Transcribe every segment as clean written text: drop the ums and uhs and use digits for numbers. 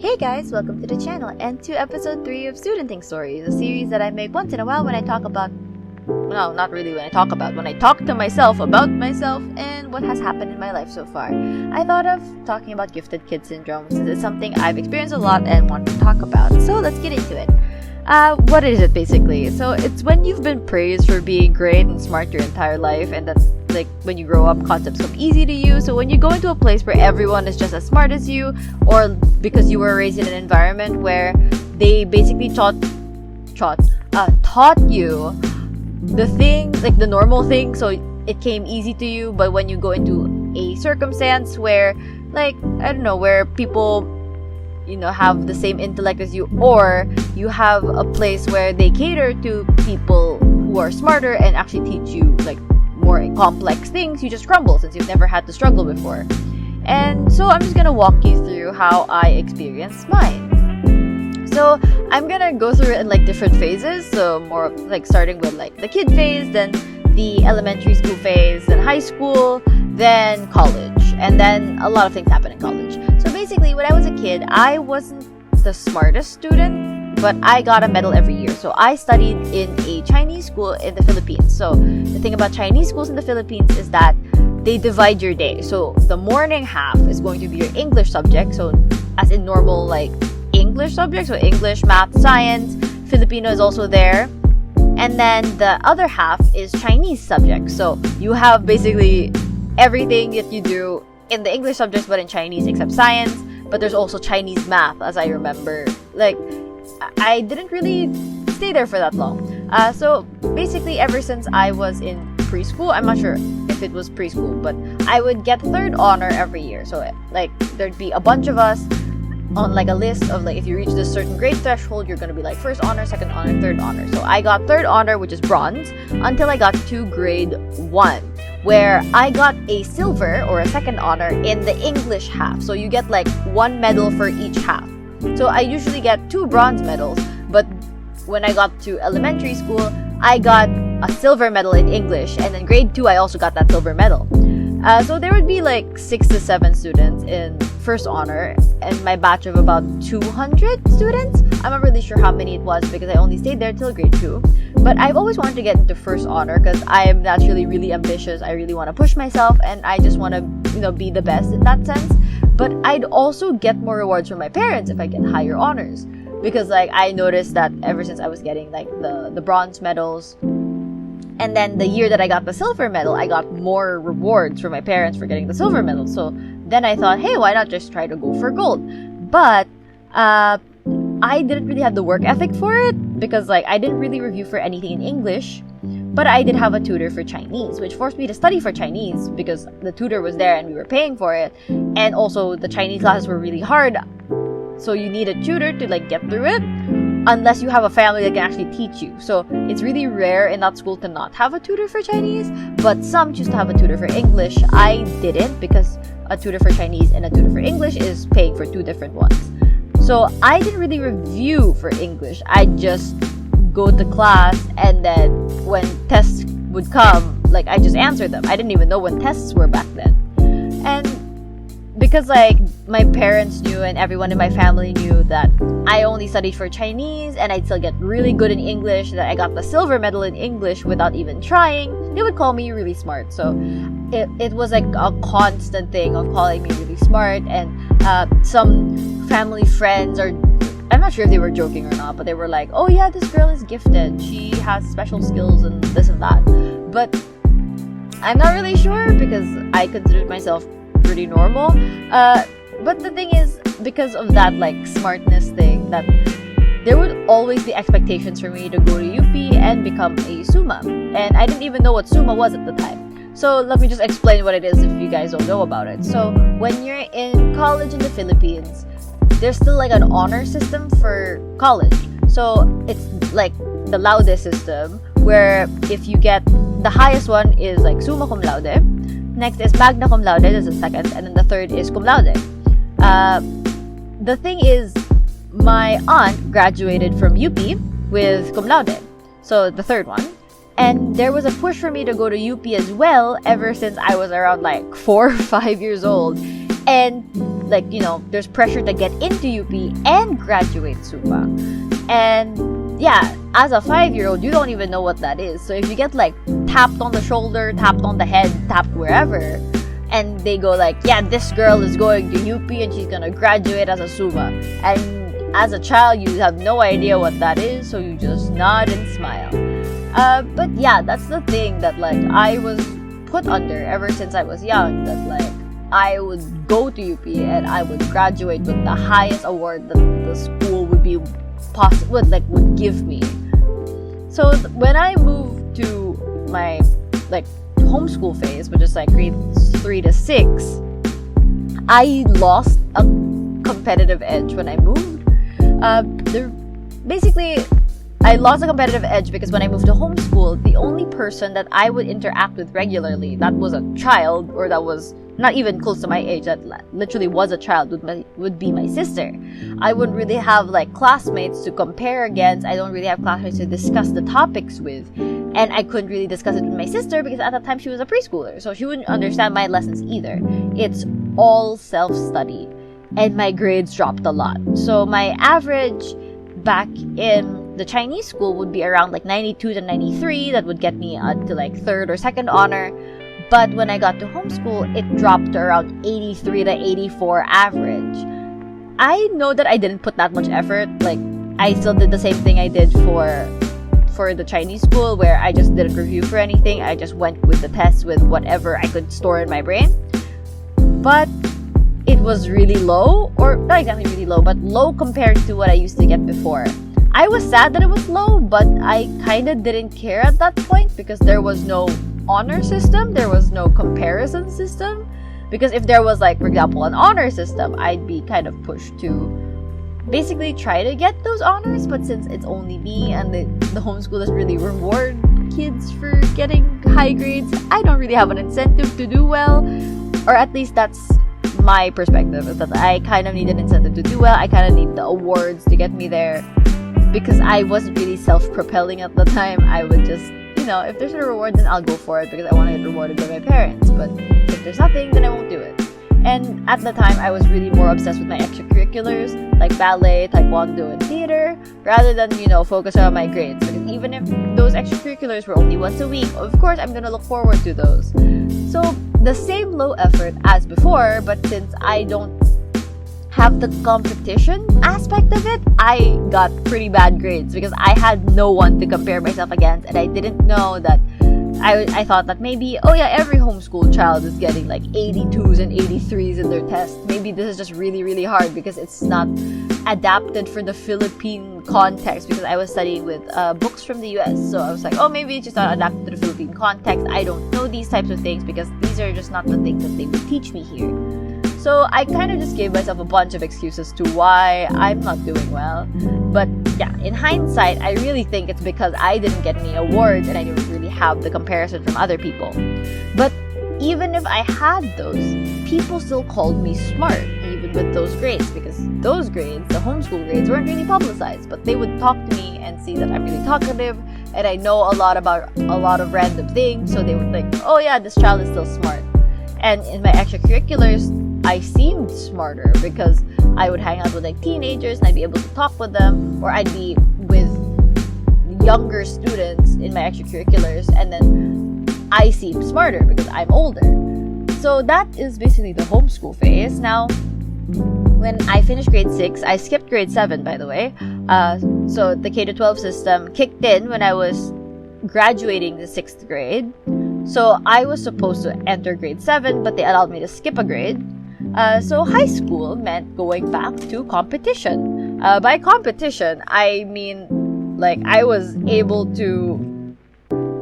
Hey guys, welcome to the channel and to episode 3 of Studenting Stories, a series that I make once in a while when I talk about, no, not really when I talk to myself about myself and what has happened in my life so far. I thought of talking about gifted kid syndrome since it's something I've experienced a lot and want to talk about, so let's get into it. What is it basically? So it's when you've been praised for being great and smart your entire life, and that's like when you grow up, concepts come easy to you. So when you go into a place where everyone is just as smart as you, or because you were raised in an environment where they basically taught you the thing, like the normal thing, so it came easy to you. But when you go into a circumstance where, like, I don't know, where people, you know, have the same intellect as you, or you have a place where they cater to people who are smarter and actually teach you like more complex things, you just crumble since you've never had to struggle before. And so I'm just gonna walk you through how I experienced mine. So I'm gonna go through it in like different phases, so more like starting with like the kid phase, then the elementary school phase, then high school, then college, and then a lot of things happen in college. So basically, when I was a kid, I wasn't the smartest student, but I got a medal every year. So I studied in a Chinese school in the Philippines. So the thing about Chinese schools in the Philippines is that they divide your day. So the morning half is going to be your English subject, so as in normal like English subjects, so English, math, science, Filipino is also there. And then the other half is Chinese subjects. So you have basically everything that you do in the English subjects but in Chinese except science. But there's also Chinese math, as I remember. Like, I didn't really stay there for that long. So basically, ever since I was in preschool, I'm not sure if it was preschool, but I would get third honor every year. So like, there'd be a bunch of us on like a list of like, if you reach this certain grade threshold, you're gonna be like first honor, second honor, third honor. So I got third honor, which is bronze, until I got to grade 1, where I got a silver or a second honor in the English half. So you get like 1 medal for each half. So I usually get 2 bronze medals, but when I got to elementary school, I got a silver medal in English, and then grade 2 I also got that silver medal. So there would be like 6 to 7 students in first honor, and my batch of about 200 students. I'm not really sure how many it was because I only stayed there till grade 2. But I've always wanted to get into first honor because I am naturally really ambitious. I really want to push myself, and I just want to, you know, be the best in that sense. But I'd also get more rewards from my parents if I get higher honors, because like I noticed that ever since I was getting like the bronze medals, and then the year that I got the silver medal, I got more rewards from my parents for getting the silver medal. So then I thought, hey, why not just try to go for gold? But I didn't really have the work ethic for it because like I didn't really review for anything in English. But I did have a tutor for Chinese, which forced me to study for Chinese because the tutor was there and we were paying for it. And also the Chinese classes were really hard. So you need a tutor to like get through it, unless you have a family that can actually teach you. So it's really rare in that school to not have a tutor for Chinese, but some choose to have a tutor for English. I didn't, because a tutor for Chinese and a tutor for English is paying for 2 different ones. So I didn't really review for English. I just go to class, and then when tests would come, like I just answered them. I didn't even know when tests were back then. And because like my parents knew and everyone in my family knew that I only studied for Chinese and I'd still get really good in English, that I got the silver medal in English without even trying, they would call me really smart. So it was like a constant thing of calling me really smart. And some family friends, or I'm not sure if they were joking or not, but they were like, oh yeah, this girl is gifted, she has special skills and this and that. But I'm not really sure because I considered myself pretty normal. But the thing is, because of that like smartness thing, that there would always be expectations for me to go to UP and become a Summa. And I didn't even know what Summa was at the time. So let me just explain what it is if you guys don't know about it. So when you're in college in the Philippines, there's still like an honor system for college. So it's like the laude system, where if you get the highest one is like summa cum laude, next is magna cum laude, that's the second, and then the third is cum laude. The thing is, my aunt graduated from UP with cum laude, so the third one. And there was a push for me to go to UP as well ever since I was around like 4 or 5 years old. And like, there's pressure to get into UP and graduate SUPA. And yeah, as a 5-year-old, you don't even know what that is. So if you get like tapped on the shoulder, tapped on the head, tapped wherever, and they go like, yeah, this girl is going to UP and she's gonna graduate as a SUPA, and as a child you have no idea what that is, so you just nod and smile. But yeah, that's the thing that like I was put under ever since I was young, that like I would go to UP and I would graduate with the highest award that the school would be would give me. So when I moved to my like homeschool phase, which is like grades 3 to 6, I lost a competitive edge when I moved. Basically, I lost a competitive edge because when I moved to homeschool, the only person that I would interact with regularly that was a child, or that was not even close to my age, that literally was a child, would be my sister. I wouldn't really have like classmates to compare against. I don't really have classmates to discuss the topics with, and I couldn't really discuss it with my sister because at that time she was a preschooler, so she wouldn't understand my lessons either. It's all self-study, and my grades dropped a lot. So my average back in the Chinese school would be around like 92 to 93. That would get me to like 3rd or 2nd honor. But when I got to homeschool, it dropped to around 83 to 84 average. I know that I didn't put that much effort. Like, I still did the same thing I did for the Chinese school, where I just didn't review for anything. I just went with the test with whatever I could store in my brain. But it was really low, or not exactly really low, but low compared to what I used to get before. I was sad that it was low, but I kind of didn't care at that point because there was no honor system, there was no comparison system. Because if there was, like, for example, an honor system, I'd be kind of pushed to basically try to get those honors. But since it's only me and the homeschool doesn't really reward kids for getting high grades, I don't really have an incentive to do well, or at least that's my perspective, is that I kind of need an incentive to do well. I kind of need the awards to get me there, because I wasn't really self-propelling at the time. I would just, if there's a reward, then I'll go for it because I want to get rewarded by my parents. But if there's nothing, then I won't do it. And at the time, I was really more obsessed with my extracurriculars, like ballet, taekwondo, and theater, rather than, focus on my grades. Because even if those extracurriculars were only once a week, of course, I'm going to look forward to those. So the same low effort as before, but since I don't have the competition aspect of it, I got pretty bad grades because I had no one to compare myself against, and I didn't know that I thought that maybe, every homeschool child is getting like 82s and 83s in their tests. Maybe this is just really, really hard because it's not adapted for the Philippine context, because I was studying with books from the US. So I was like, maybe it's just not adapted to the Philippine context. I don't know these types of things because these are just not the things that they would teach me here. So I kind of just gave myself a bunch of excuses to why I'm not doing well. But yeah, in hindsight, I really think it's because I didn't get any awards and I didn't really have the comparison from other people. But even if I had those, people still called me smart, even with those grades, because those grades, the homeschool grades, weren't really publicized. But they would talk to me and see that I'm really talkative and I know a lot about a lot of random things. So they would think, oh yeah, this child is still smart. And in my extracurriculars, I seemed smarter because I would hang out with like teenagers and I'd be able to talk with them, or I'd be with younger students in my extracurriculars, and then I seem smarter because I'm older. So that is basically the homeschool phase. Now, when I finished grade 6, I skipped grade 7, by the way. So the K-12 system kicked in when I was graduating the 6th grade. So I was supposed to enter grade 7, but they allowed me to skip a grade. So high school meant going back to competition. By competition, I mean, like, I was able to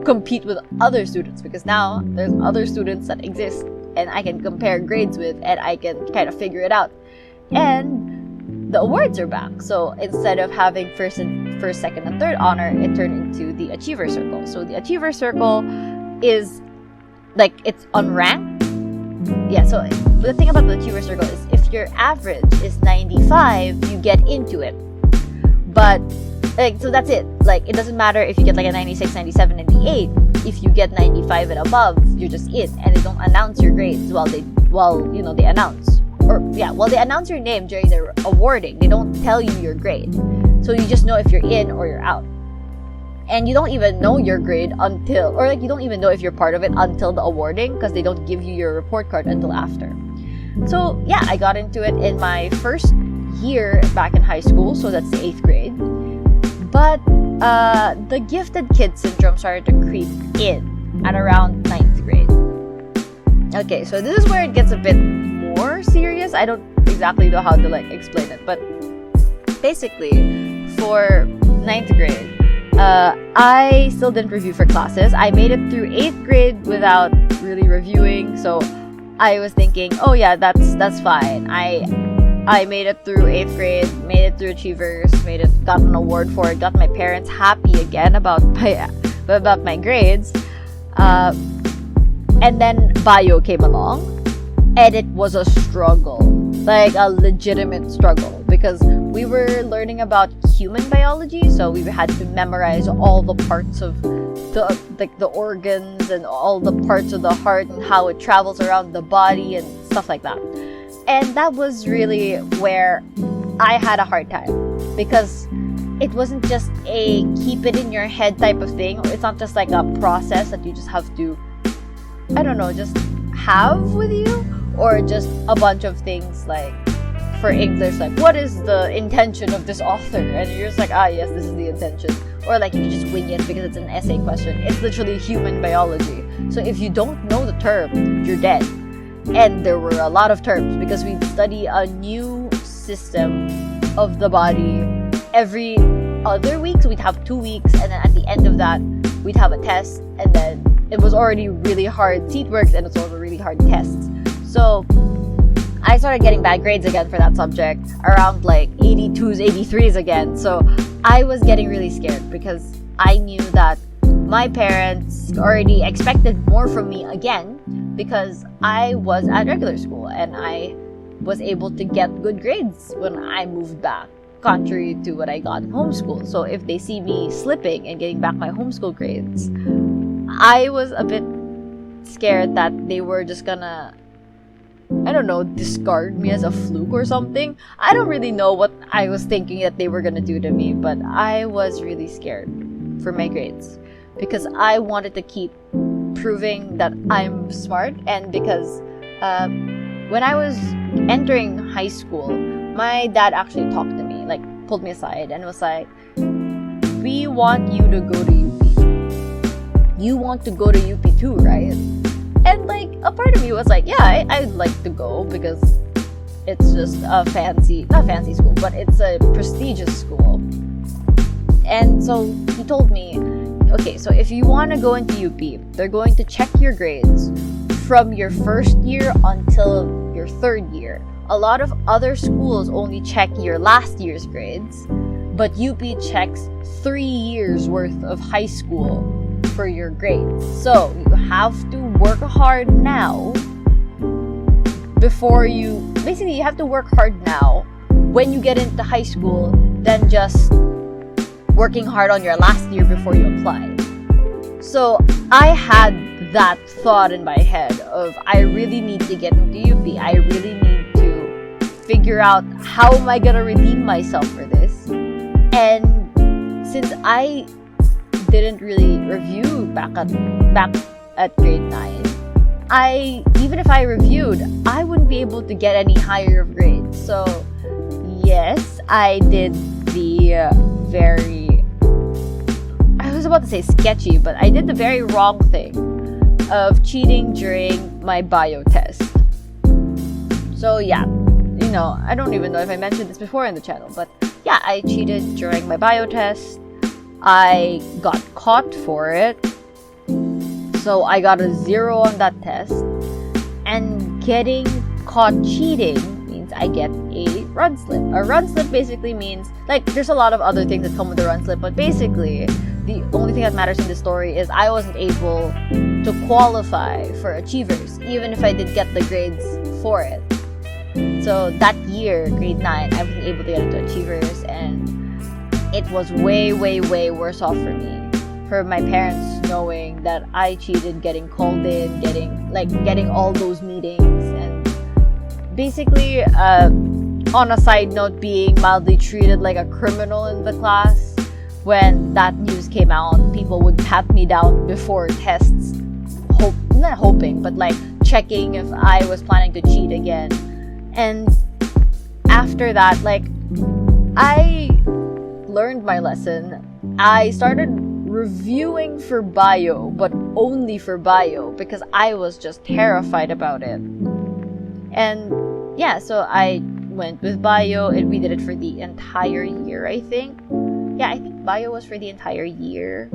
compete with other students because now there's other students that exist and I can compare grades with, and I can kind of figure it out. And the awards are back. So instead of having first, second, and third honor, it turned into the Achiever Circle. So the Achiever Circle is like, it's unranked. Yeah, so the thing about the Achiever Circle is if your average is 95, you get into it. But so that's it. Like, it doesn't matter if you get like a 96, 97, 98. If you get 95 and above, you're just in, and they don't announce your grades while they announce. they announce your name during the awarding. They don't tell you your grade. So you just know if you're in or you're out. And you don't even know your grade until, or like you don't even know if you're part of it until the awarding, because they don't give you your report card until after. So yeah, I got into it in my first year back in high school, so that's the 8th grade. But the gifted kid syndrome started to creep in at around 9th grade. Okay, so this is where it gets a bit more serious. I don't exactly know how to like explain it, but basically for 9th grade, I still didn't review for classes. I made it through 8th grade without really reviewing, so I was thinking, oh yeah, that's fine. I made it through 8th grade, made it through Achievers, got an award for it, got my parents happy again about my grades. And then bio came along, and it was a struggle, like a legitimate struggle, because we were learning about human biology, so we had to memorize all the parts of the organs and all the parts of the heart and how it travels around the body and stuff like that. And that was really where I had a hard time, because it wasn't just a keep it in your head type of thing. It's not just like a process that you just have to, I don't know, just have with you, or just a bunch of things like for English, like what is the intention of this author, and you're just like, yes, this is the intention, or like you just wing it because it's an essay question. It's literally human biology, so if you don't know the term, you're dead. And there were a lot of terms, because we study a new system of the body every other week, so we'd have 2 weeks, and then at the end of that we'd have a test, and then it was already really hard seat works, and it's also really hard tests. So I started getting bad grades again for that subject, around like 82s, 83s again. So I was getting really scared, because I knew that my parents already expected more from me again, because I was at regular school and I was able to get good grades when I moved back, contrary to what I got in homeschool. So if they see me slipping and getting back my homeschool grades, I was a bit scared that they were just gonna, I don't know, discard me as a fluke or something. I don't really know what I was thinking that they were gonna do to me, but I was really scared for my grades, because I wanted to keep proving that I'm smart. And because when I was entering high school, my dad actually talked to me, like pulled me aside and was like, we want you to go to UP. You want to go to UP too, right? And like a part of me was like, yeah, I'd like to go, because it's just a not fancy school, but it's a prestigious school. And so he told me, okay, so if you want to go into UP, they're going to check your grades from your first year until your 3rd year. A lot of other schools only check your last year's grades, but UP checks 3 years worth of high school for your grades. So you have to work hard now before you have to work hard now when you get into high school, than just working hard on your last year before you apply. So I had that thought in my head of, I really need to get into UP. I really need to figure out how am I gonna redeem myself for this. And since I didn't really review back at grade 9, even if I reviewed, I wouldn't be able to get any higher of grades. So yes, I did the I was about to say sketchy, but I did the very wrong thing of cheating during my bio test. So yeah, I don't even know if I mentioned this before in the channel, but yeah, I cheated during my bio test. I got caught for it, so I got a 0 on that test. And getting caught cheating means I get a run slip. A run slip basically means, like, there's a lot of other things that come with a run slip, but basically the only thing that matters in this story is I wasn't able to qualify for Achievers, even if I did get the grades for it. So that year, grade 9, I wasn't able to get into Achievers, and it was way, way, way worse off for me. For my parents knowing that I cheated, getting called in, getting all those meetings, and basically, on a side note, being mildly treated like a criminal in the class. When that news came out, people would pat me down before tests, not hoping, but like checking if I was planning to cheat again. And after that, like, I learned my lesson. I started reviewing for bio, but only for bio, because I was just terrified about it. And yeah, so I went with bio, and we did it for the entire year, I think. Yeah, I think bio was for the entire year.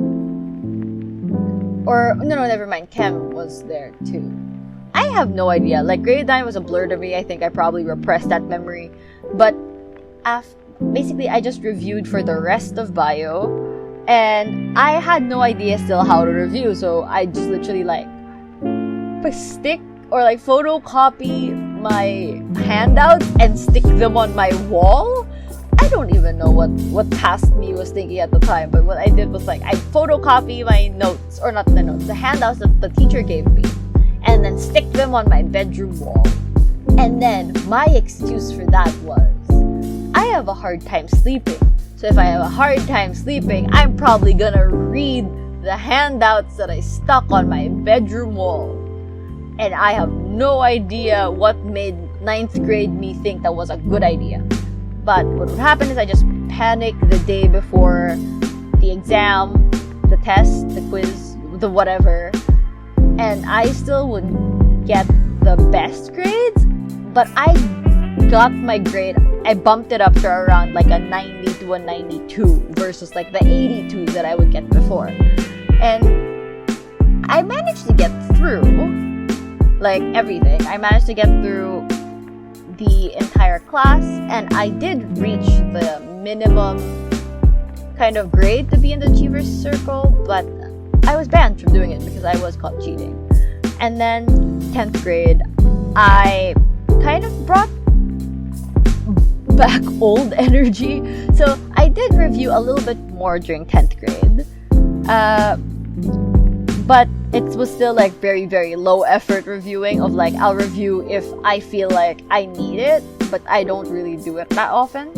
Or, no, never mind. Chem was there too. I have no idea. Like, grade 9 was a blur to me. I think I probably repressed that memory. But, basically, I just reviewed for the rest of bio. And I had no idea still how to review. So, I just literally, like, stick or, like, photocopy my handouts and stick them on my wall. I don't even know what past me was thinking at the time, but what I did was like I photocopy my notes, or not the notes, the handouts that the teacher gave me, and then stick them on my bedroom wall. And then my excuse for that was I have a hard time sleeping. So if I have a hard time sleeping, I'm probably gonna read the handouts that I stuck on my bedroom wall. And I have no idea what made 9th grade me think that was a good idea. But what would happen is I just panic the day before the exam, the test, the quiz, the whatever, and I still wouldn't get the best grades, but I got my grade, I bumped it up to around like a 90 to a 92 versus like the 82 that I would get before. And I managed to get through like everything. I managed to get through the entire class, and I did reach the minimum kind of grade to be in the Achievers Circle, but I was banned from doing it because I was caught cheating. And then 10th grade, I kind of brought back old energy. So I did review a little bit more during 10th grade. But it was still like very, very low effort reviewing of like I'll review if I feel like I need it, but I don't really do it that often.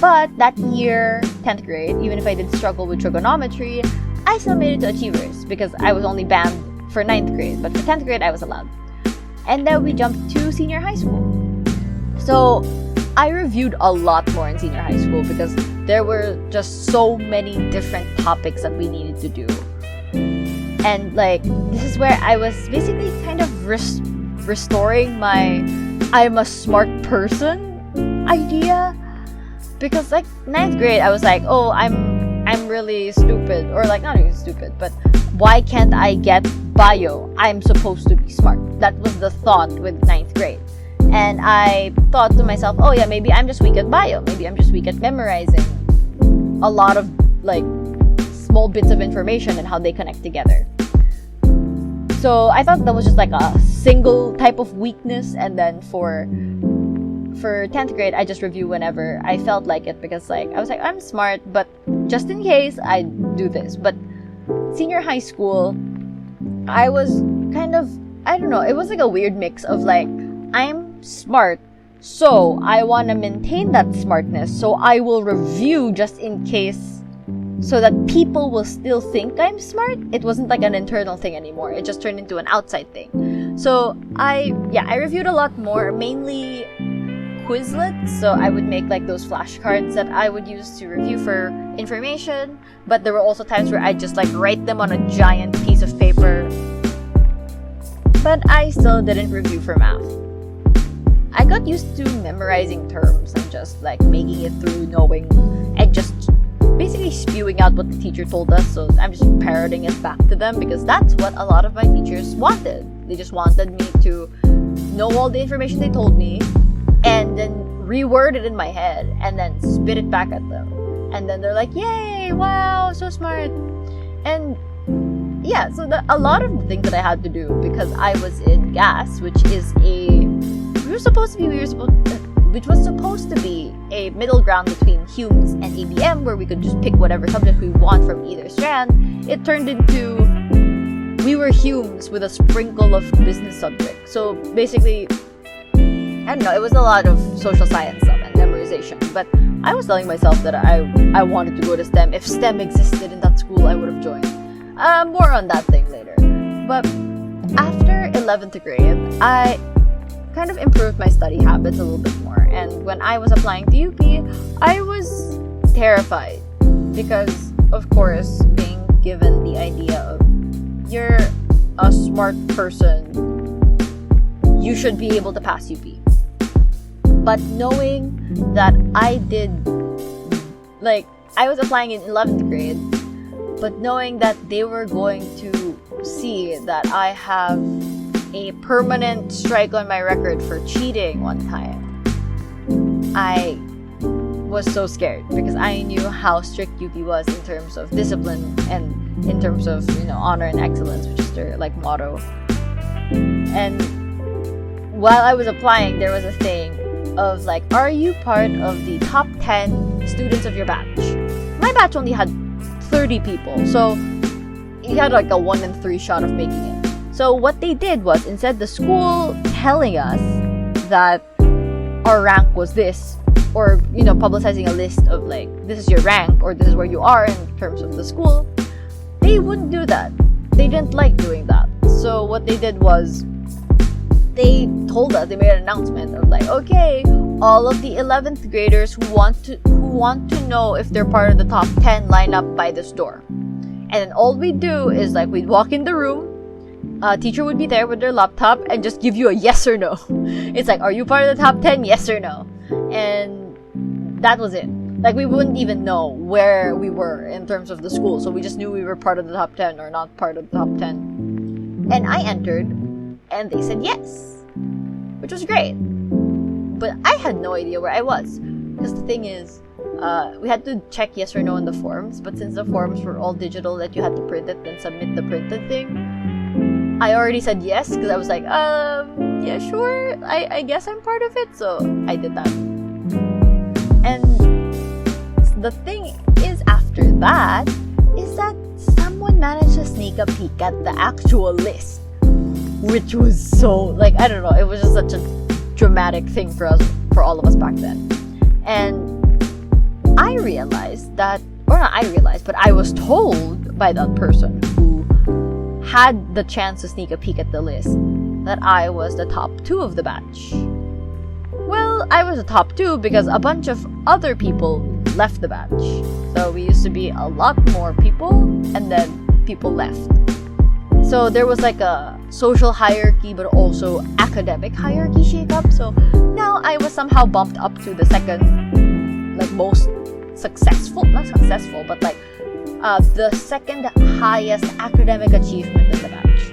But that year, 10th grade, even if I did struggle with trigonometry, I still made it to Achievers because I was only banned for 9th grade, but for 10th grade I was allowed. And then we jumped to senior high school. So I reviewed a lot more in senior high school because there were just so many different topics that we needed to do. And like, this is where I was basically kind of restoring my I'm a smart person idea. Because like 9th grade, I was like, oh, I'm really stupid. Or like, not really stupid, but why can't I get bio? I'm supposed to be smart. That was the thought with 9th grade. And I thought to myself, oh yeah, maybe I'm just weak at bio. Maybe I'm just weak at memorizing a lot of like small bits of information and how they connect together. So I thought that was just like a single type of weakness, and then for 10th grade I just review whenever I felt like it, because like I was like, I'm smart, but just in case I do this. But senior high school, I was kind of, I don't know, it was like a weird mix of like, I'm smart, so I want to maintain that smartness, so I will review just in case, so that people will still think I'm smart. It wasn't like an internal thing anymore. It just turned into an outside thing. So I reviewed a lot more, mainly Quizlets. So I would make like those flashcards that I would use to review for information. But there were also times where I'd just like write them on a giant piece of paper. But I still didn't review for math. I got used to memorizing terms and just like making it through, knowing, and just basically spewing out what the teacher told us. So I'm just parroting it back to them because that's what a lot of my teachers wanted. They just wanted me to know all the information they told me and then reword it in my head and then spit it back at them. And then they're like, yay, wow, so smart. And yeah, so a lot of the things that I had to do, because I was in GAS, which was supposed to be a middle ground between Humes and ABM, where we could just pick whatever subject we want from either strand. It turned into we were Humes with a sprinkle of business subjects. So basically, I don't know, it was a lot of social science stuff and memorization. But I was telling myself that I wanted to go to STEM. If STEM existed in that school, I would have joined. More on that thing later. But after 11th grade, I kind of improved my study habits a little bit more. And when I was applying to UP, I was terrified because, of course, being given the idea of you're a smart person, you should be able to pass UP. But knowing that I was applying in 11th grade, but knowing that they were going to see that I have a permanent strike on my record for cheating one time, I was so scared because I knew how strict UP was in terms of discipline and in terms of, honor and excellence, which is their motto. And while I was applying, there was a thing of are you part of the top 10 students of your batch? My batch only had 30 people, so you had a 1 in 3 shot of making it. So what they did was, instead the school telling us that our rank was this, or publicizing a list of this is your rank or this is where you are in terms of the school, they wouldn't do that. They didn't like doing that. So what they did was they told us, they made an announcement of okay, all of the 11th graders who want to know if they're part of the top 10 line up by this door. And then all we'd do is we'd walk in the room, a teacher would be there with their laptop and just give you a yes or no. It's are you part of the top 10? Yes or no. And that was it. We wouldn't even know where we were in terms of the school, so we just knew we were part of the top 10 or not part of the top 10. And I entered, and they said yes, which was great. But I had no idea where I was, because the thing is, we had to check yes or no in the forms, but since the forms were all digital that you had to print it and submit the printed thing, I already said yes, because I was yeah, sure, I guess I'm part of it, so I did that. And the thing is, after that, is that someone managed to sneak a peek at the actual list, which was so, I don't know, it was just such a dramatic thing for all of us back then. And I realized that, or not I realized, but I was told by that person who had the chance to sneak a peek at the list that I was the top 2 of the batch. Well, I was the top 2 because a bunch of other people left the batch. So we used to be a lot more people, and then people left. So there was a social hierarchy, but also academic hierarchy shake-up. So now I was somehow bumped up to the second, most successful, not successful, but the second highest academic achievement in the batch.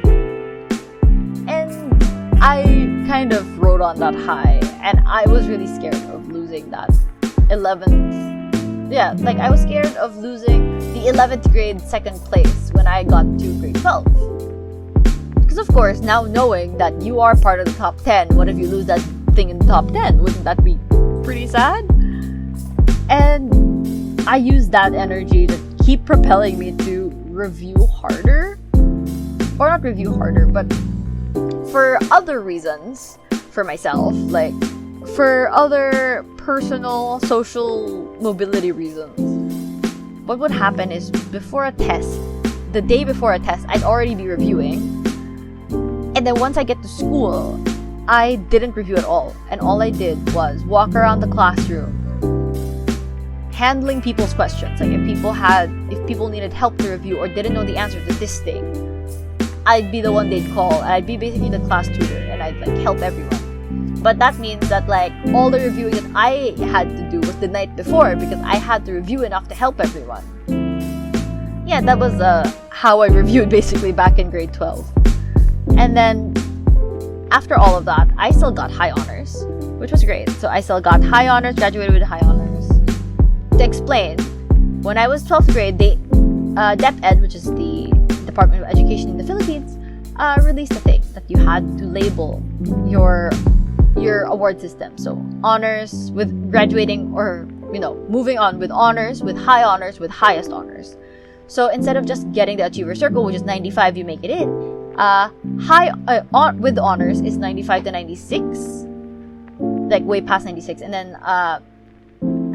And I kind of rode on that high, and I was really scared of losing that 11th. Yeah, I was scared of losing the 11th grade second place when I got to grade 12. Because of course, now knowing that you are part of the top 10, what if you lose that thing in the top 10? Wouldn't that be pretty sad? And I used that energy to keep propelling me to review harder. Or not review harder, but for other reasons for myself, for other personal, social mobility reasons. What would happen is, before a test, the day before a test, I'd already be reviewing. And then once I get to school, I didn't review at all. And all I did was walk around the classroom, handling people's questions. If people needed help to review or didn't know the answer to this thing, I'd be the one they'd call, and I'd be basically the class tutor, and I'd help everyone. But that means that all the reviewing that I had to do was the night before, because I had to review enough to help everyone. Yeah, that was how I reviewed basically back in grade 12. And then after all of that, I still got high honors, which was great. So I still got high honors, graduated with high honors. To explain, when I was 12th grade, DepEd, which is the Department of Education in the Philippines, released a thing that you had to label your award system. So honors with graduating, or moving on with honors, with highest honors. So instead of just getting the achiever circle, which is 95, you make it in. With honors is 95 to 96, like way past 96. And then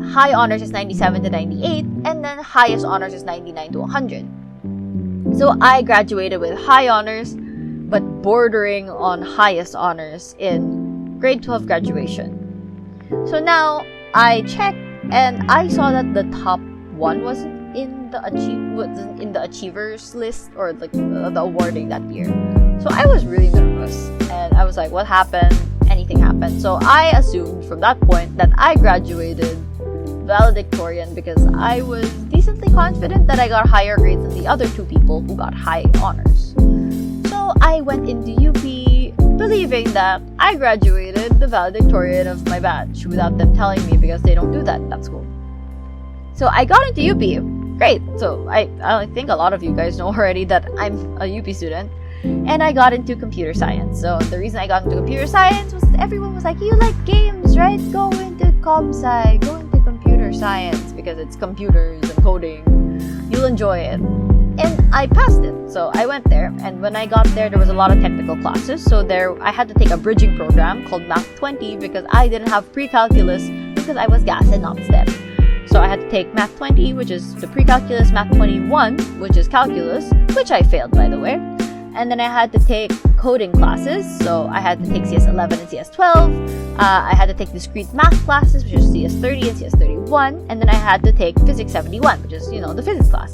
high honors is 97 to 98, and then highest honors is 99 to 100. So I graduated with high honors, but bordering on highest honors in grade 12 graduation. So now I checked, and I saw that the top one wasn't in the achievers list, or like the awarding that year. So I was really nervous, and I was like, what happened? Anything happened? So I assumed from that point that I graduated valedictorian because I was decently confident that I got higher grades than the other two people who got high honors. So I went into UP believing that I graduated the valedictorian of my batch without them telling me, because they don't do that at school. So I got into UP. Great. So I think a lot of you guys know already that I'm a UP student. And I got into computer science. So the reason I got into computer science was everyone was like, you like games, right? Go into comp sci, go into computer science, because it's computers and coding. You'll enjoy it. And I passed it. So I went there, and when I got there was a lot of technical classes. So there I had to take a bridging program called Math 20 because I didn't have pre-calculus because I was gas and not STEM. So I had to take Math 20, which is the pre-calculus, Math 21, which is calculus, which I failed, by the way. And then I had to take coding classes, so I had to take CS11 and CS12. I had to take discrete math classes, which is CS30 and CS31. And then I had to take Physics 71, which is, the physics class.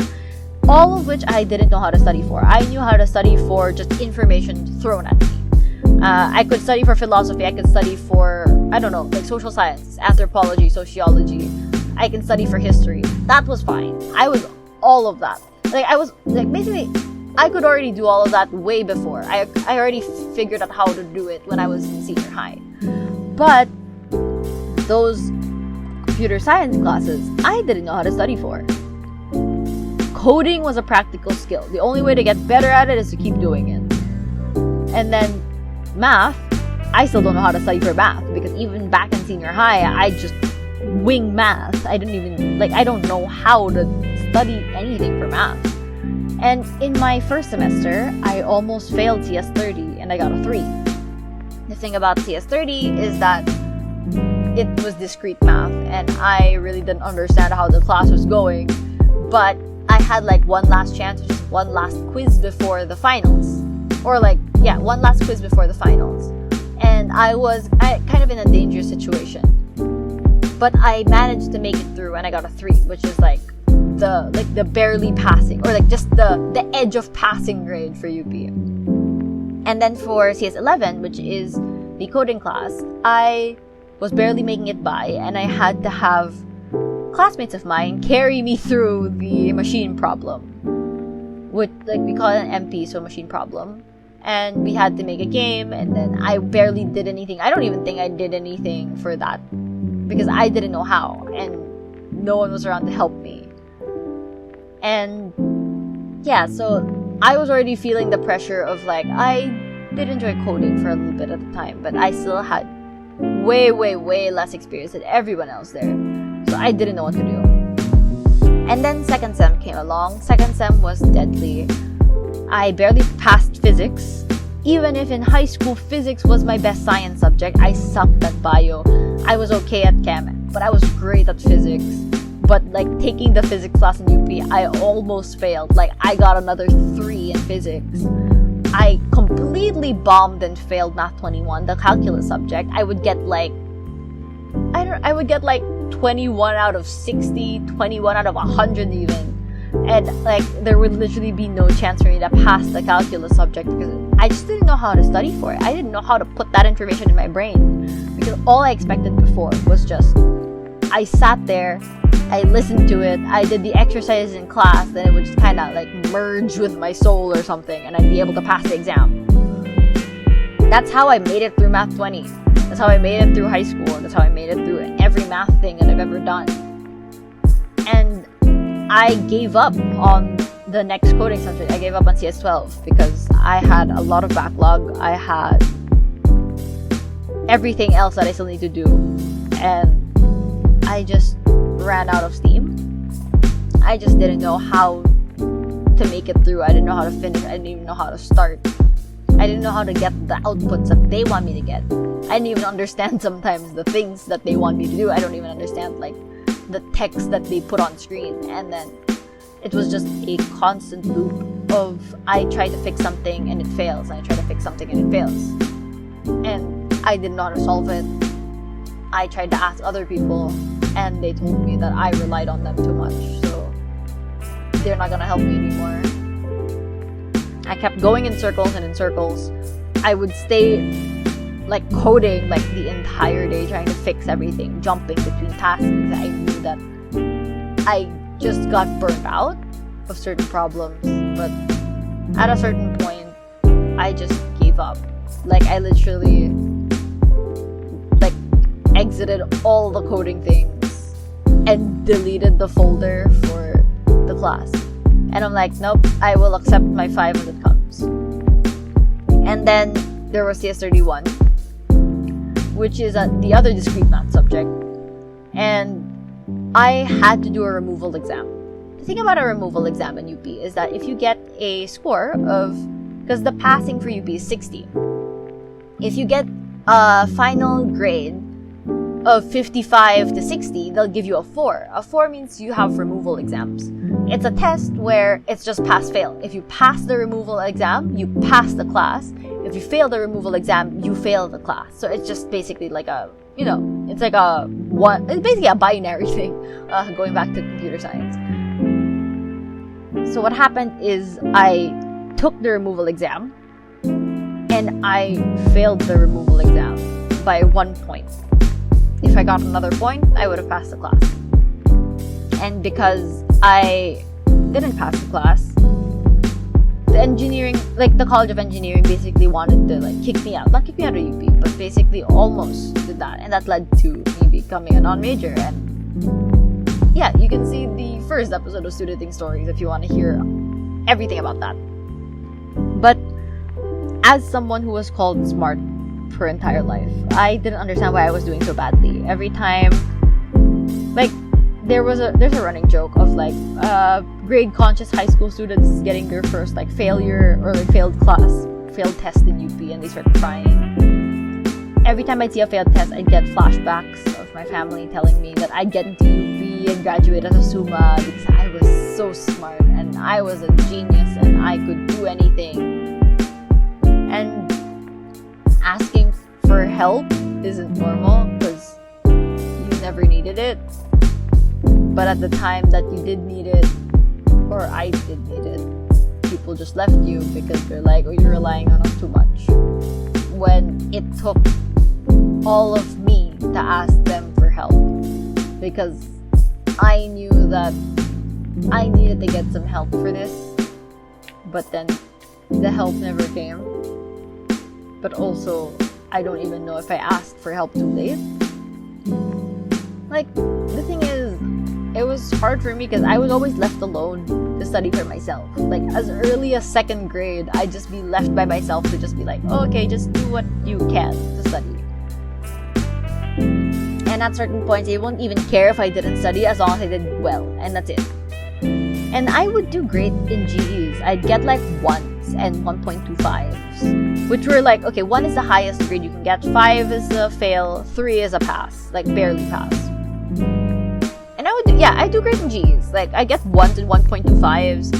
All of which I didn't know how to study for. I knew how to study for just information thrown at me. I could study for philosophy, I could study for, like social science, anthropology, sociology. I can study for history. That was fine. I was all of that. Basically, I could already do all of that way before. I already figured out how to do it when I was in senior high. But those computer science classes, I didn't know how to study for. Coding was a practical skill. The only way to get better at it is to keep doing it. And then math, I still don't know how to study for math, because even back in senior high, I just wing math. I don't know how to study anything for math. And in my first semester, I almost failed CS30 and I got a 3. The thing about CS30 is that it was discrete math and I really didn't understand how the class was going. But I had one last chance, which is one last quiz before the finals. One last quiz before the finals. And I was kind of in a dangerous situation. But I managed to make it through and I got a 3, which is the barely passing, or just the edge of passing grade for UP. And then for CS11, which is the coding class, I was barely making it by, and I had to have classmates of mine carry me through the machine problem, which we call it an MP, so machine problem. And we had to make a game, and then I barely did anything. I don't even think I did anything for that because I didn't know how, and no one was around to help me. And yeah, so I was already feeling the pressure of I did enjoy coding for a little bit at the time, but I still had way, way, way less experience than everyone else there. So I didn't know what to do. And then second sem came along. Second sem was deadly. I barely passed physics. Even if in high school physics was my best science subject, I sucked at bio. I was okay at chem, but I was great at physics. But taking the physics class in UP, I almost failed. I got another 3 in physics. I completely bombed and failed Math 21, the calculus subject. I would get 21 out of 60, 21 out of 100 even. And there would literally be no chance for me to pass the calculus subject because I just didn't know how to study for it. I didn't know how to put that information in my brain, because all I expected before was just I sat there, I listened to it, I did the exercises in class, then it would just kind of merge with my soul or something, and I'd be able to pass the exam. That's how I made it through Math 20. That's how I made it through high school, and that's how I made it through every math thing that I've ever done. And I gave up on the next coding subject. I gave up on CS12 because I had a lot of backlog. I had everything else that I still need to do, and I just ran out of steam. I just didn't know how to make it through. I didn't know how to finish. I didn't even know how to start. I didn't know how to get the outputs that they want me to get. I didn't even understand sometimes the things that they want me to do. I don't even understand like the text that they put on screen. And then it was just a constant loop of I try to fix something and it fails. I try to fix something and it fails. And I didn't know how to solve it. I tried to ask other people and they told me that I relied on them too much. So they're not gonna help me anymore. I kept going in circles and in circles. I would stay like coding like the entire day, trying to fix everything, jumping between tasks. I knew that I just got burnt out of certain problems, but at a certain point I just gave up. Like I literally like exited all the coding things and deleted the folder for the class. And I'm like, nope, I will accept my 5 when it comes. And then there was CS31, which is the other discrete math subject. And I had to do a removal exam. The thing about a removal exam in UP is that if you get a score of, because the passing for UP is 60. If you get a final grade of 55 to 60, they'll give you a 4. A 4 means you have removal exams. It's a test where it's just pass-fail. If you pass the removal exam, you pass the class. If you fail the removal exam, you fail the class. So it's just basically like a, it's like it's basically a binary thing, going back to computer science. So what happened is I took the removal exam and I failed the removal exam by 1 point. If I got another point, I would have passed the class. And because I didn't pass the class, the engineering, like the College of Engineering basically wanted to like kick me out. Not kick me out of UP, but basically almost did that. And that led to me becoming a non-major. And yeah, you can see the first episode of Studenting Stories if you want to hear everything about that. But as someone who was called smart for entire life, I didn't understand why I was doing so badly. Every time, like, there's a running joke of like grade conscious high school students getting their first like failure or like failed test in UP, and they start crying. Every time I'd see a failed test, I'd get flashbacks of my family telling me that I'd get into UP and graduate as a summa because I was so smart and I was a genius and I could do anything. And asking for help isn't normal because you never needed it. But at the time that you did need it, or I did need it, people just left you because they're like, oh, you're relying on us too much. When it took all of me to ask them for help, because I knew that I needed to get some help for this, but then the help never came. But also, I don't even know if I asked for help too late. Like, the thing is, it was hard for me because I was always left alone to study for myself. Like, as early as 2nd grade, I'd just be left by myself to just be like, oh, okay, just do what you can to study. And at certain points, they won't even care if I didn't study as long as I did well, and that's it. And I would do great in GEs. I'd get like 1s and 1.25s, which were like, okay, 1 is the highest grade you can get, 5 is a fail, 3 is a pass, like barely pass. And I do great in G's. Like, I get 1s and 1.25s.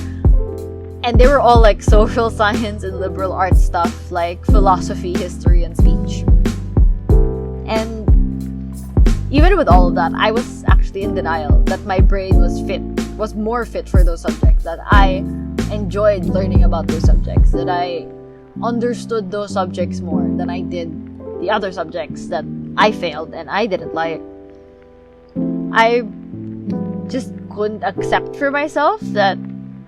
And they were all like social science and liberal arts stuff, like philosophy, history, and speech. And even with all of that, I was actually in denial that my brain was more fit for those subjects, that I enjoyed learning about those subjects, that I understood those subjects more than I did the other subjects that I failed and I didn't like. I just couldn't accept for myself that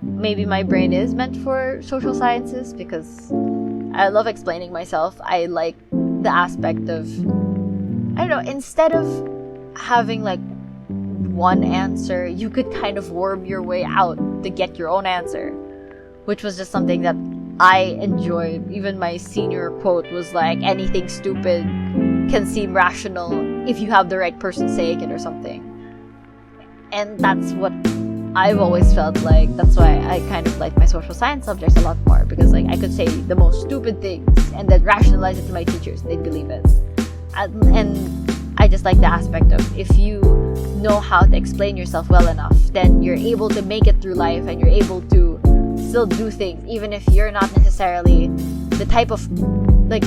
maybe my brain is meant for social sciences, because I love explaining myself. I like the aspect of, I don't know, instead of having like one answer, you could kind of worm your way out to get your own answer, which was just something that I enjoyed. Even my senior quote was like, anything stupid can seem rational if you have the right person saying it or something. And that's what I've always felt like. That's why I kind of like my social science subjects a lot more, because like I could say the most stupid things and then rationalize it to my teachers and they'd believe it. And I just like the aspect of, if you know how to explain yourself well enough, then you're able to make it through life, and you're able to still do things even if you're not necessarily the type of, like,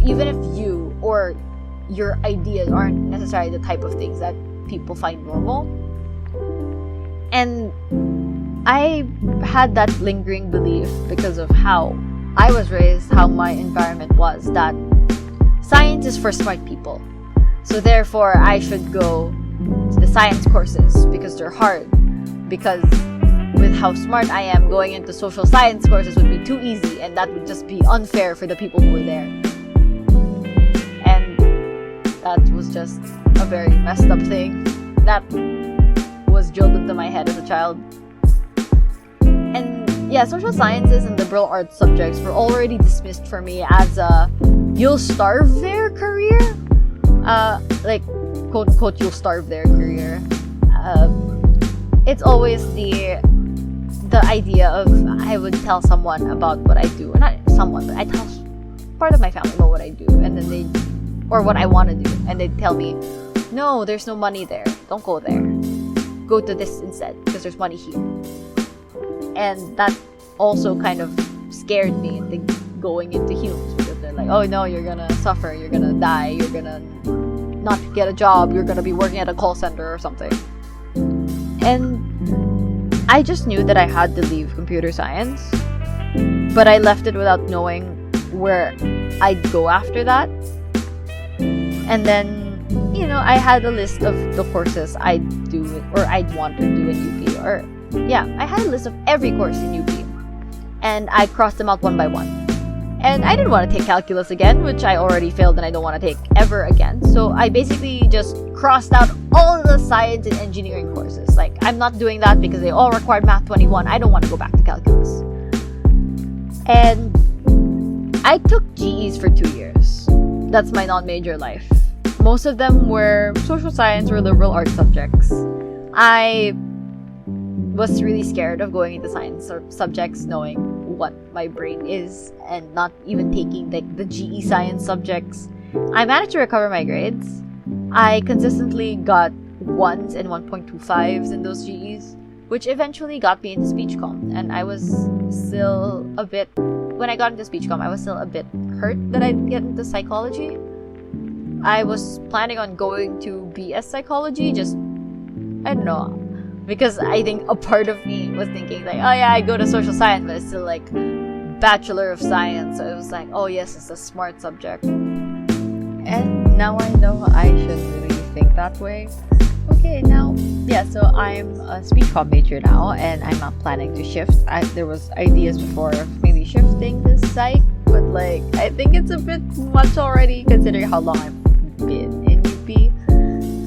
even if you or your ideas aren't necessarily the type of things that people find normal. And I had that lingering belief because of how I was raised, how my environment was, that science is for smart people. So therefore, I should go to the science courses because they're hard. Because with how smart I am, going into social science courses would be too easy, and that would just be unfair for the people who were there. And that was just a very messed up thing that was drilled into my head as a child. And yeah, social sciences and liberal arts subjects were already dismissed for me as a you'll starve there career. Like, quote unquote, you'll starve their career. It's always the idea of, I would tell someone about what I do, or not someone, but I tell part of my family about what I do, and then or what I want to do, and they'd tell me, no, there's no money there, don't go there, go to this instead because there's money here. And that also kind of scared me into going into Humes, because they're like, oh no, you're gonna suffer, you're gonna die, you're gonna not get a job, you're gonna be working at a call center or something. And I just knew that I had to leave computer science, but I left it without knowing where I'd go after that. And then, you know, I had a list of the courses I'd do or I'd want to do in UP, or yeah, I had a list of every course in UP, and I crossed them out one by one. And I didn't want to take calculus again, which I already failed and I don't want to take ever again. So I basically just crossed out all the science and engineering courses. Like, I'm not doing that because they all required Math 21. I don't want to go back to calculus. And I took GEs for 2 years. That's my non-major life. Most of them were social science or liberal arts subjects. I was really scared of going into science subjects, knowing what my brain is, and not even taking the GE science subjects. I managed to recover my grades. I consistently got 1s and 1.25s in those GEs, which eventually got me into speech comm. And I was still a bit, when I got into speech comm, I was still a bit hurt that I'd get into psychology. I was planning on going to BS psychology, just, I don't know, because I think a part of me was thinking like, oh yeah, I go to social science, but it's still like Bachelor of Science. So it was like, oh yes, it's a smart subject. And now I know I shouldn't really think that way. Okay, now, yeah, so I'm a speech comm major now, and I'm not planning to shift. There was ideas before of maybe shifting to psych, but like, I think it's a bit much already considering how long I've been in UP.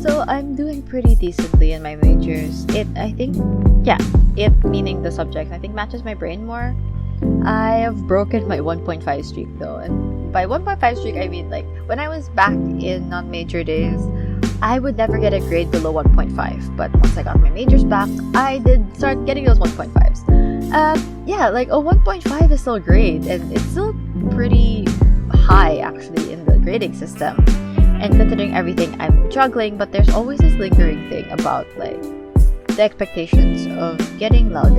So I'm doing pretty decently in my majors. It meaning the subject, I think matches my brain more. I have broken my 1.5 streak though, and by 1.5 streak I mean like when I was back in non-major days, I would never get a grade below 1.5, but once I got my majors back, I did start getting those 1.5s. Yeah, like a 1.5 is still great, and it's still pretty high actually in the grading system. And considering everything I'm juggling, but there's always this lingering thing about like the expectations of getting laude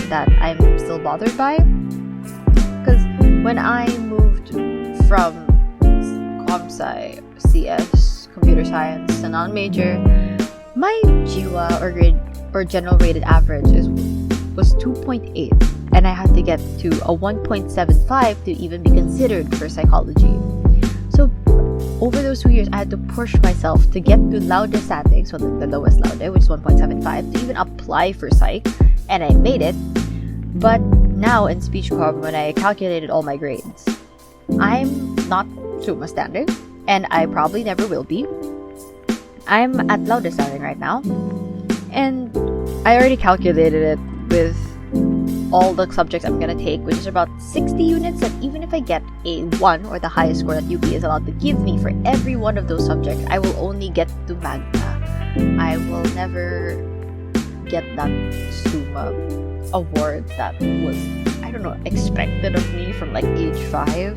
that I'm still bothered by. Because when I moved from comp-sci, CS, computer science to non-major, my GWA or grade or general rated average was 2.8, and I had to get to a 1.75 to even be considered for psychology. So over those 2 years, I had to push myself to get to laude static, so the lowest laude, which is 1.75, to even apply for psych, and I made it. But now in speech comm, when I calculated all my grades, I'm not Summa standard, and I probably never will be. I'm at laude static right now, and I already calculated it with all the subjects I'm gonna take, which is about 60 units, and even if I get a 1 or the highest score that UP is allowed to give me for every one of those subjects, I will only get to magna. I will never get that Summa award that was, I don't know, expected of me from like age 5.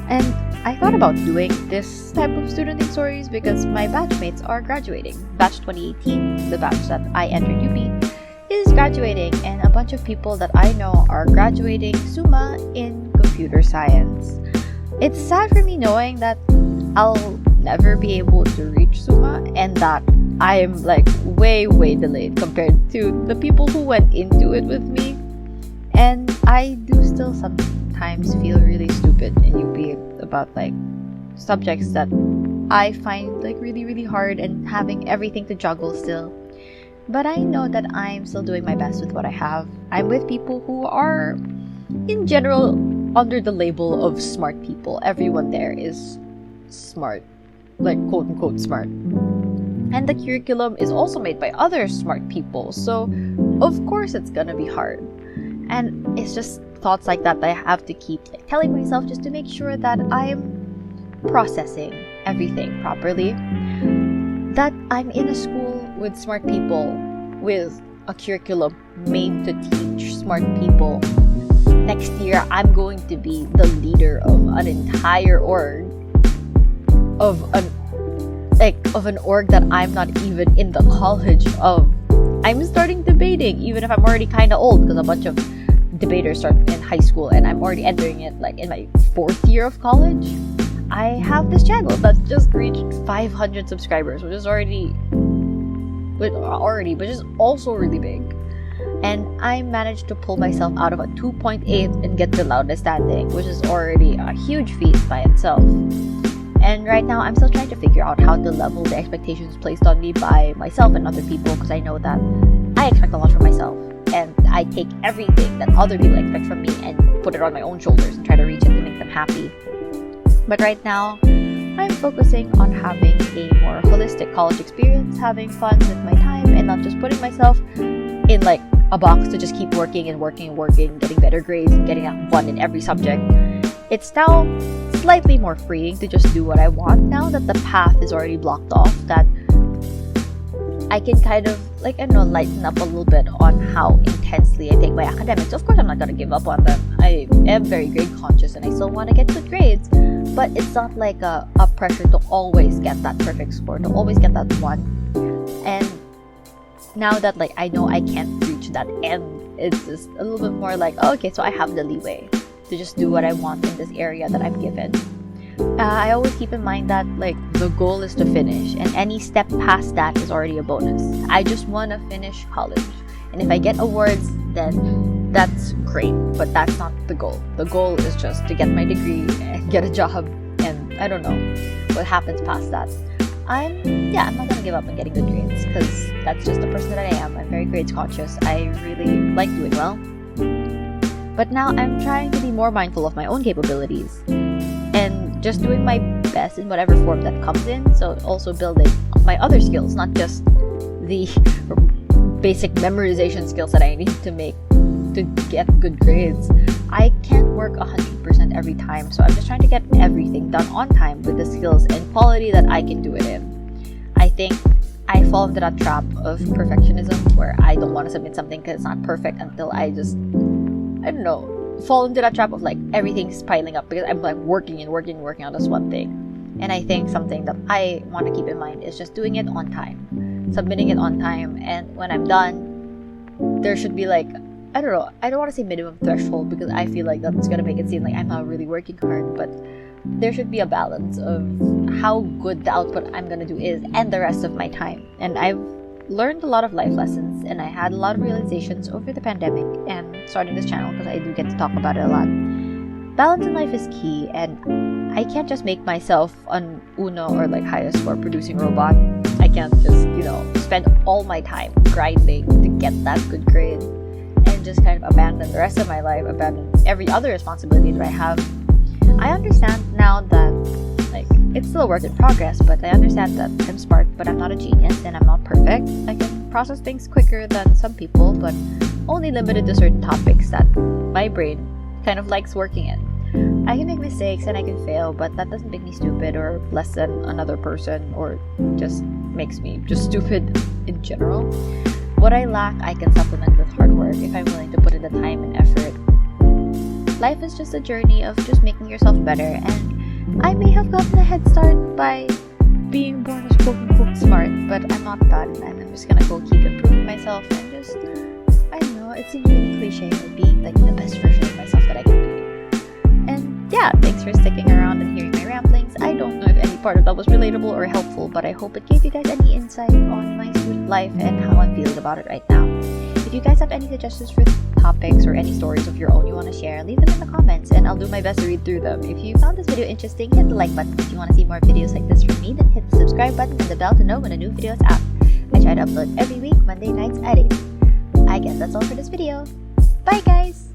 And I thought about doing this type of studenting stories because my batchmates are graduating. Batch 2018, the batch that I entered UP, is graduating, and a bunch of people that I know are graduating summa in computer science. It's sad for me knowing that I'll never be able to reach summa and that I'm like way delayed compared to the people who went into it with me. And I do still sometimes feel really stupid in UP about like subjects that I find like really hard and having everything to juggle still. But I know that I'm still doing my best with what I have. I'm with people who are in general under the label of smart people. Everyone there is smart, like quote unquote smart. And the curriculum is also made by other smart people, so of course it's gonna be hard. And it's just thoughts like that I have to keep like telling myself just to make sure that I'm processing everything properly. That I'm in a school with smart people, with a curriculum made to teach smart people. Next year, I'm going to be the leader of an entire org, of an org that I'm not even in the college of. I'm starting debating, even if I'm already kind of old, because a bunch of debaters start in high school, and I'm already entering it like in my 4th year of college. I have this channel that just reached 500 subscribers, which is but is also really big. And I managed to pull myself out of a 2.8 and get the loudest standing, which is already a huge feat by itself. And right now, I'm still trying to figure out how to level the expectations placed on me by myself and other people, because I know that I expect a lot from myself, and I take everything that other people expect from me and put it on my own shoulders and try to reach it to make them happy. But right now, I'm focusing on having a more holistic college experience, having fun with my time, and not just putting myself in like a box to just keep working, getting better grades, and getting a 1 in every subject. It's now slightly more freeing to just do what I want now that the path is already blocked off, that I can kind of like, I don't know, lighten up a little bit on how intensely I take my academics. Of course, I'm not going to give up on them. I am very grade conscious and I still want to get good grades, but it's not like a pressure to always get that perfect score, to always get that 1. And now that like I know I can't reach that end, it's just a little bit more like, oh, okay, so I have the leeway to just do what I want in this area that I'm given. I always keep in mind that like the goal is to finish, and any step past that is already a bonus. I just want to finish college, and if I get awards, then that's great, but that's not the goal. The goal is just to get my degree and get a job, and I don't know what happens past that. I'm not gonna give up on getting good grades, because that's just the person that I am. I'm very grades conscious. I really like doing well. But now I'm trying to be more mindful of my own capabilities and just doing my best in whatever form that comes in. So also building my other skills, not just the basic memorization skills that I need to get good grades. I can't work 100% every time, so I'm just trying to get everything done on time with the skills and quality that I can do it in. I think I fall into that trap of perfectionism where I don't want to submit something because it's not perfect until I just, I don't know, fall into that trap of like everything's piling up because I'm like working on this one thing. And I think something that I want to keep in mind is just doing it on time, submitting it on time, and when I'm done, there should be like, I don't know, I don't want to say minimum threshold because I feel like that's gonna make it seem like I'm not really working hard, but there should be a balance of how good the output I'm gonna do is and the rest of my time. And I've learned a lot of life lessons, and I had a lot of realizations over the pandemic and starting this channel because I do get to talk about it a lot. Balance in life is key, and I can't just make myself an Uno or like highest score producing robot. I can't just, spend all my time grinding to get that good grade and just kind of abandon the rest of my life, abandon every other responsibility that I have. I understand now that like it's still a work in progress, but I understand that I'm smart, but I'm not a genius and I'm not perfect. I can process things quicker than some people, but only limited to certain topics that my brain kind of likes working in. I can make mistakes and I can fail, but that doesn't make me stupid or less than another person, or just makes me just stupid in general. What I lack, I can supplement with hard work if I'm willing to put in the time and effort. Life is just a journey of just making yourself better and I may have gotten a head start by being born as quote-unquote smart, but I'm not done, and I'm just gonna go keep improving myself and just, I don't know, it seems really cliche, but being like the best version of myself that I can be. And yeah, thanks for sticking around and hearing my ramblings. I don't know if any part of that was relatable or helpful, but I hope it gave you guys any insight on my student life and how I'm feeling about it right now. If you guys have any suggestions for topics or any stories of your own you want to share, leave them in the comments and I'll do my best to read through them. If you found this video interesting, hit the like button. If you want to see more videos like this from me, then hit the subscribe button and the bell to know when a new video is out. I try to upload every week, Monday nights at 8. I guess that's all for this video. Bye guys!